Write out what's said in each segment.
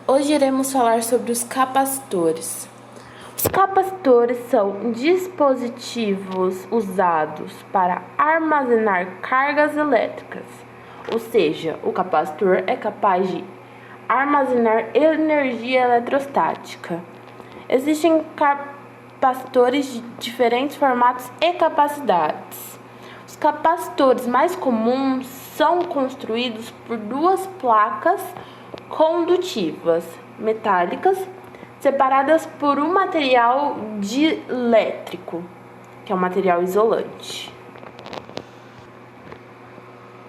Hoje iremos falar sobre os capacitores. Os capacitores são dispositivos usados para armazenar cargas elétricas, ou seja, o capacitor é capaz de armazenar energia eletrostática. Existem capacitores de diferentes formatos e capacidades. Os capacitores mais comuns são construídos por duas placas condutivas metálicas separadas por um material dielétrico, que é um material isolante.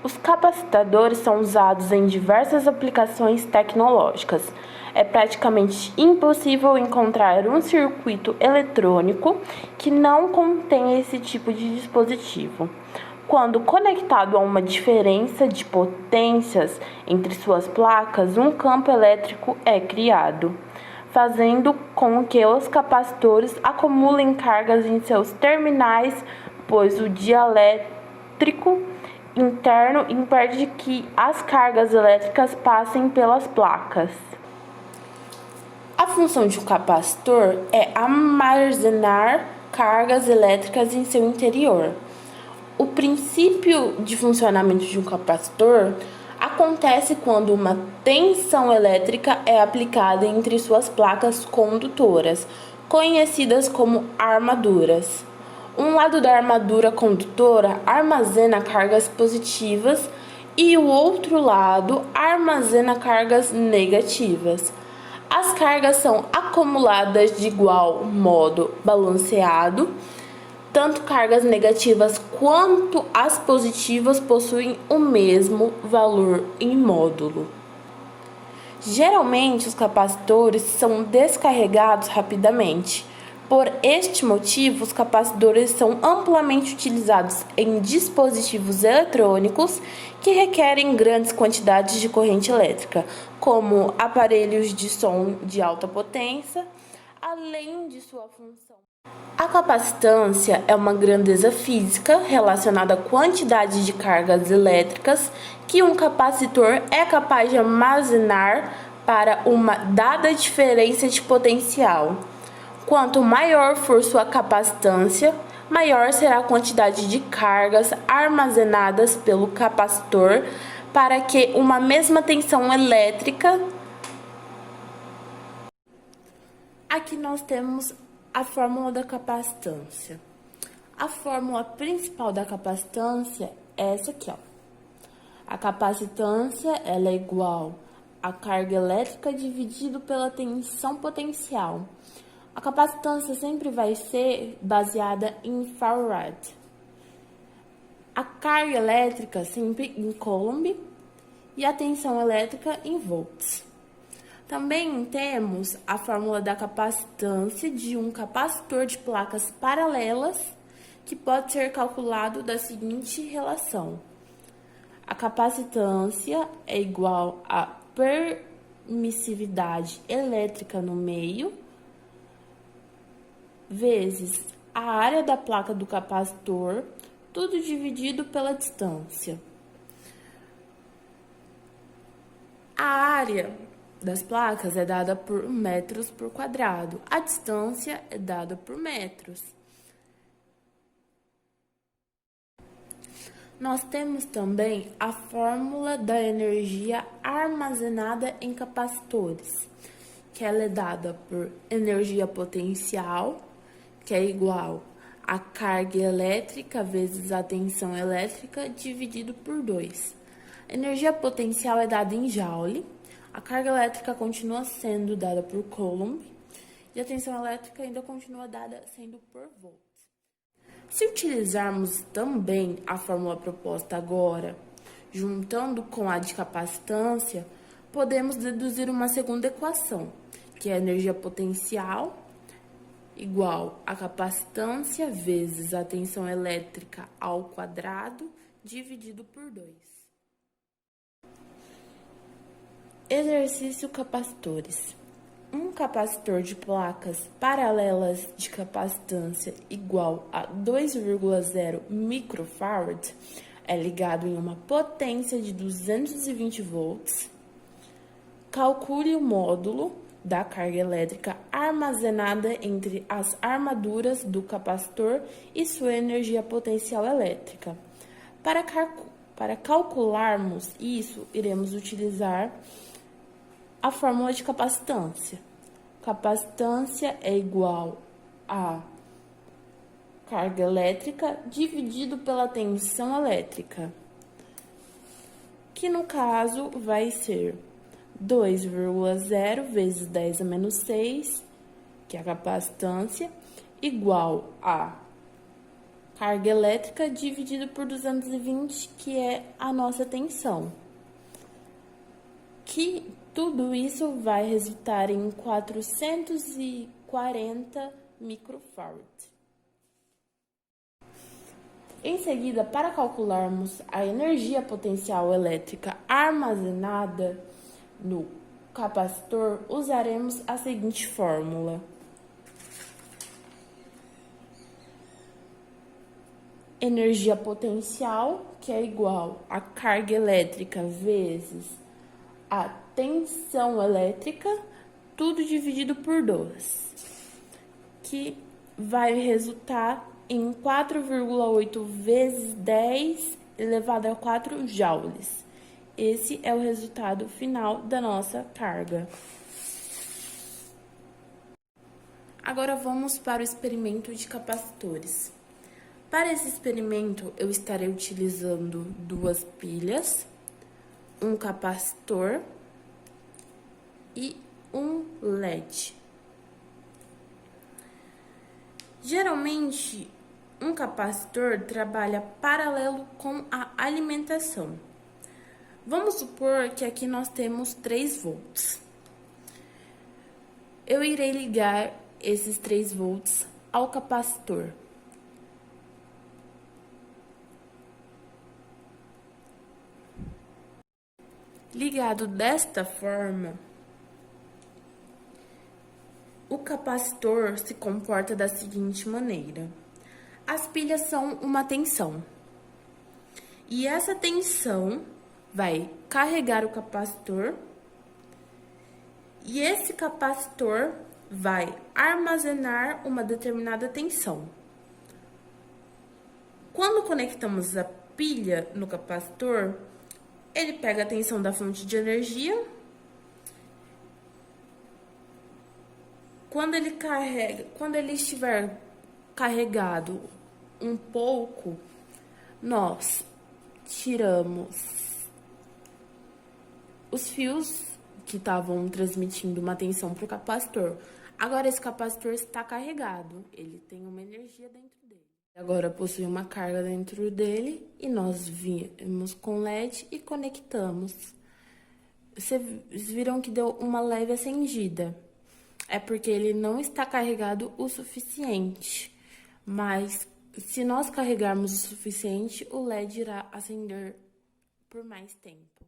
Os capacitadores são usados em diversas aplicações tecnológicas. É praticamente impossível encontrar um circuito eletrônico que não contenha esse tipo de dispositivo. Quando conectado a uma diferença de potências entre suas placas, um campo elétrico é criado, fazendo com que os capacitores acumulem cargas em seus terminais, pois o dielétrico interno impede que as cargas elétricas passem pelas placas. A função de um capacitor é armazenar cargas elétricas em seu interior. O princípio de funcionamento de um capacitor acontece quando uma tensão elétrica é aplicada entre suas placas condutoras, conhecidas como armaduras. Um lado da armadura condutora armazena cargas positivas e o outro lado armazena cargas negativas. As cargas são acumuladas de igual modo balanceado. Tanto cargas negativas quanto as positivas possuem o mesmo valor em módulo. Geralmente, os capacitores são descarregados rapidamente. Por este motivo, os capacitores são amplamente utilizados em dispositivos eletrônicos que requerem grandes quantidades de corrente elétrica, como aparelhos de som de alta potência, além de sua função. A capacitância é uma grandeza física relacionada à quantidade de cargas elétricas que um capacitor é capaz de armazenar para uma dada diferença de potencial. Quanto maior for sua capacitância, maior será a quantidade de cargas armazenadas pelo capacitor para que uma mesma tensão elétrica. Aqui nós temos a fórmula da capacitância. A fórmula principal da capacitância é essa aqui, ó. A capacitância ela é igual a carga elétrica dividido pela tensão potencial. A capacitância sempre vai ser baseada em Farad. A carga elétrica sempre em Coulomb e a tensão elétrica em volts. Também temos a fórmula da capacitância de um capacitor de placas paralelas, que pode ser calculado da seguinte relação. A capacitância é igual à permissividade elétrica no meio, vezes a área da placa do capacitor, tudo dividido pela distância. A área das placas é dada por metros por quadrado. A distância é dada por metros. Nós temos também a fórmula da energia armazenada em capacitores, que ela é dada por energia potencial, que é igual a carga elétrica vezes a tensão elétrica dividido por 2. A energia potencial é dada em joule. A carga elétrica continua sendo dada por Coulomb e a tensão elétrica ainda continua dada sendo por volt. Se utilizarmos também a fórmula proposta agora, juntando com a de capacitância, podemos deduzir uma segunda equação, que é a energia potencial igual a capacitância vezes a tensão elétrica ao quadrado dividido por 2. Exercício capacitores. Um capacitor de placas paralelas de capacitância igual a 2,0 microfarad é ligado em uma potência de 220 volts. Calcule o módulo da carga elétrica armazenada entre as armaduras do capacitor e sua energia potencial elétrica. Para calcularmos isso, iremos utilizar a fórmula de capacitância. Capacitância é igual a carga elétrica dividido pela tensão elétrica, que no caso vai ser 2,0 vezes 10 a menos 6, que é a capacitância, igual a carga elétrica dividido por 220, que é a nossa tensão. Que tudo isso vai resultar em 440 microfarad. Em seguida, para calcularmos a energia potencial elétrica armazenada no capacitor, usaremos a seguinte fórmula. Energia potencial, que é igual a carga elétrica vezes a tensão elétrica, tudo dividido por 2, que vai resultar em 4,8 vezes 10 elevado a 4 joules. Esse é o resultado final da nossa carga. Agora vamos para o experimento de capacitores. Para esse experimento, eu estarei utilizando 2 pilhas, um capacitor e um LED. Geralmente, um capacitor trabalha paralelo com a alimentação. Vamos supor que aqui nós temos 3 volts. Eu irei ligar esses 3 volts ao capacitor. Ligado desta forma, o capacitor se comporta da seguinte maneira. As pilhas são uma tensão. E essa tensão vai carregar o capacitor. E esse capacitor vai armazenar uma determinada tensão. Quando conectamos a pilha no capacitor, ele pega a tensão da fonte de energia. Quando ele estiver carregado um pouco, nós tiramos os fios que estavam transmitindo uma tensão para o capacitor. Agora esse capacitor está carregado, ele tem uma energia dentro dele. Agora possui uma carga dentro dele e nós viemos com LED e conectamos. Vocês viram que deu uma leve acendida. É porque ele não está carregado o suficiente. Mas se nós carregarmos o suficiente, o LED irá acender por mais tempo.